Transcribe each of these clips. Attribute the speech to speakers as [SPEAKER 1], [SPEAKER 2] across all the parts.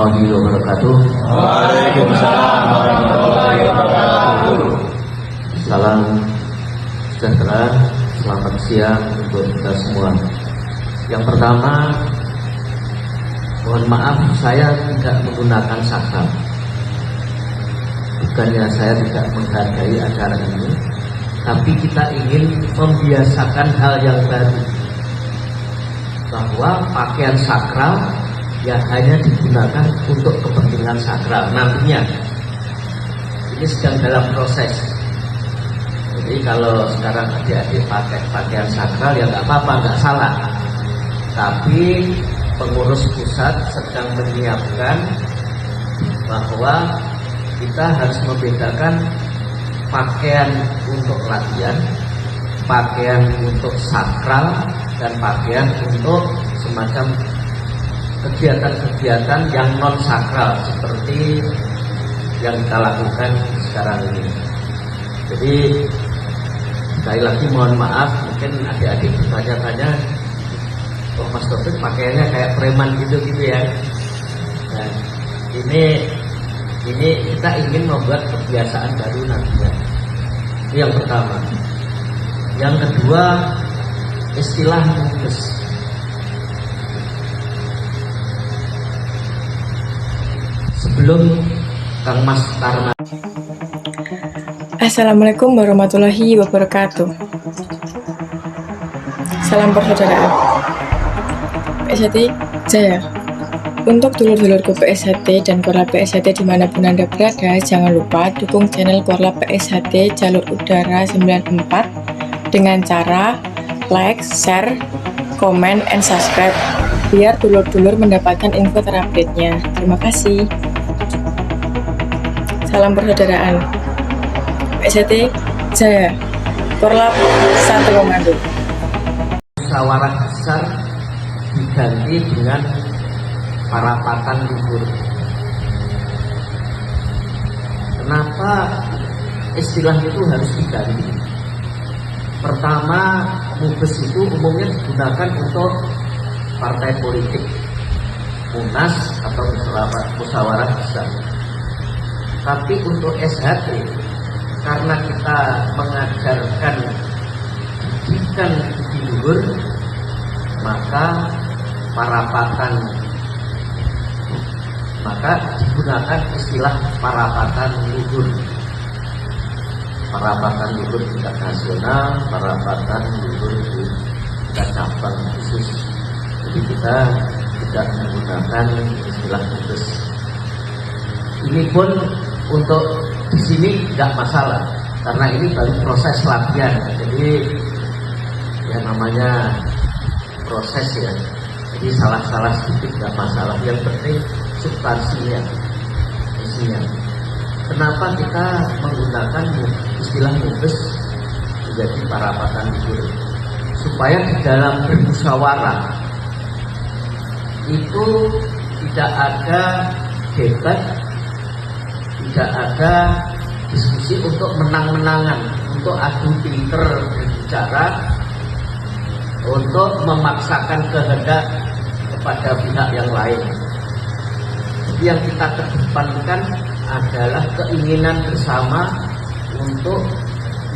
[SPEAKER 1] warahmatullahi wabarakatuh.
[SPEAKER 2] Waalaikumsalam warahmatullahi wabarakatuh.
[SPEAKER 1] Salam sejahtera, selamat siang untuk kita semua. Yang pertama, mohon maaf saya tidak menggunakan sakral. Bukannya saya tidak menghargai acara ini, tapi kita ingin membiasakan hal yang baru, bahwa pakaian sakral ya hanya digunakan untuk kepentingan sakral nantinya. Ini sedang dalam proses. Jadi kalau sekarang adik-adik pakai pakaian sakral ya nggak apa-apa, nggak salah. Tapi pengurus pusat sedang menyiapkan bahwa kita harus membedakan pakaian untuk latihan, pakaian untuk sakral, dan pakaian untuk semacam kegiatan-kegiatan yang non sakral seperti yang kita lakukan sekarang ini. Jadi sekali lagi mohon maaf, mungkin adik-adik bertanya-tanya, kok Mas Taufik pakaiannya kayak preman gitu ya. Nah, ini kita ingin membuat kebiasaan baru nantinya. Itu yang pertama. Yang kedua, istilah mubes. Sebelum Kang Mas Tarna.
[SPEAKER 3] Assalamualaikum warahmatullahi wabarakatuh. Salam persaudaraan. PSHT Jaya. Untuk dulur-dulurku PSHT dan Korlap PSHT dimanapun Anda berada, jangan lupa dukung channel Korlap PSHT Jalur Udara 94 dengan cara like, share, komen, and subscribe biar dulur-dulur mendapatkan info terupdate-nya. Terima kasih. Salam persaudaraan. PSHT Jaya. Korlap 1 Komando.
[SPEAKER 1] Musyawarah besar diganti dengan parapatan luhur. Kenapa istilah itu harus diganti? Pertama, mubes itu umumnya digunakan untuk partai politik, munas atau musyawarah besar. Tapi untuk SHT, karena kita mengajarkan pendidikan luhur, maka digunakan istilah parapatan luhur. Parapatan luhur tingkat nasional, parapatan luhur di tingkat cabang khusus. Jadi kita tidak menggunakan istilah mubes. Ini pun untuk di sini tidak masalah, karena ini baru proses latihan. Jadi ya namanya proses ya. Jadi salah-salah sedikit tidak masalah. Yang penting substansinya, isinya. Kenapa kita menggunakan istilah mubes menjadi parapatan luhur? Supaya di dalam bermusyawarah itu tidak ada debat, tidak ada diskusi untuk menang-menangan, untuk adu pinter berbicara, untuk memaksakan kehendak kepada pihak yang lain. Yang kita kedepankan adalah keinginan bersama untuk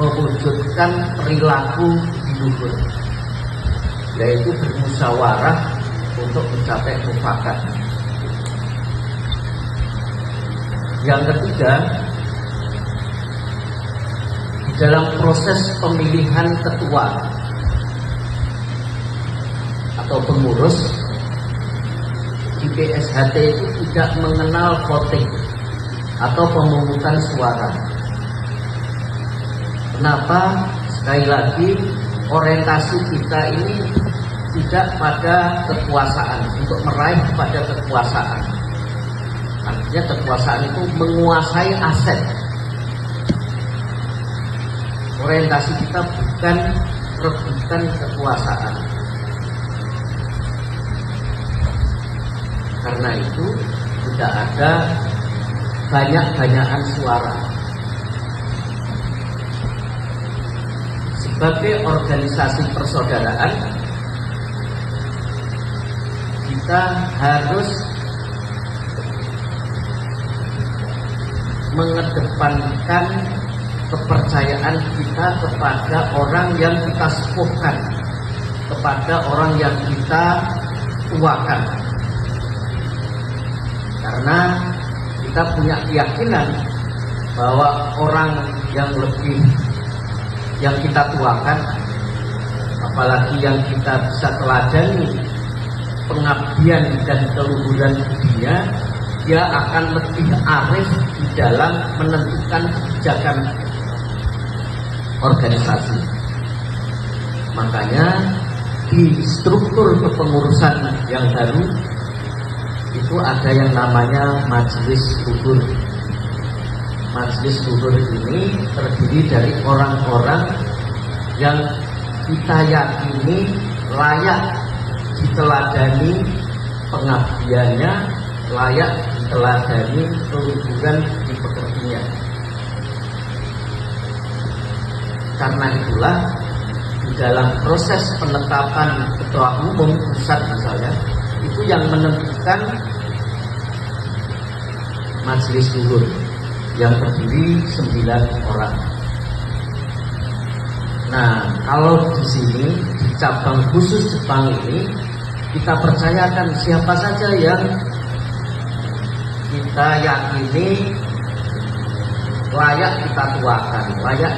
[SPEAKER 1] mewujudkan perilaku luhur, yaitu bermusyawarah untuk mencapai mufakat. Yang ketiga, di dalam proses pemilihan ketua atau pengurus di PSHT itu tidak mengenal voting atau pemungutan suara. Kenapa? Sekali lagi, orientasi kita ini tidak pada kekuasaan, untuk meraih pada kekuasaan. Artinya kekuasaan itu menguasai aset. Orientasi kita bukan rebutan kekuasaan. Karena itu tidak ada banyak-banyakan suara. Sebagai organisasi persaudaraan, kita harus mengedepankan kepercayaan kita kepada orang yang kita sepuhkan, kepada orang yang kita tuakan. Karena kita punya keyakinan bahwa orang yang kita tuakan, apalagi yang kita bisa teladani pengabdian dan keluhuran budinya, dia akan lebih arif di dalam menentukan kebijakan organisasi. Makanya di struktur kepengurusan yang baru itu ada yang namanya majelis luhur. Majelis luhur ini terdiri dari orang-orang yang kita yakini layak diteladani pengabdiannya, layak diteladani keluhuran di pekertinya. Karena itulah di dalam proses penetapan ketua umum pusat misalnya, itu yang menentukan majelis luhur yang terdiri 9 orang. Nah, kalau di sini di cabang khusus Jepang ini kita percayakan siapa saja yang kita yakini layak kita tuakan, layak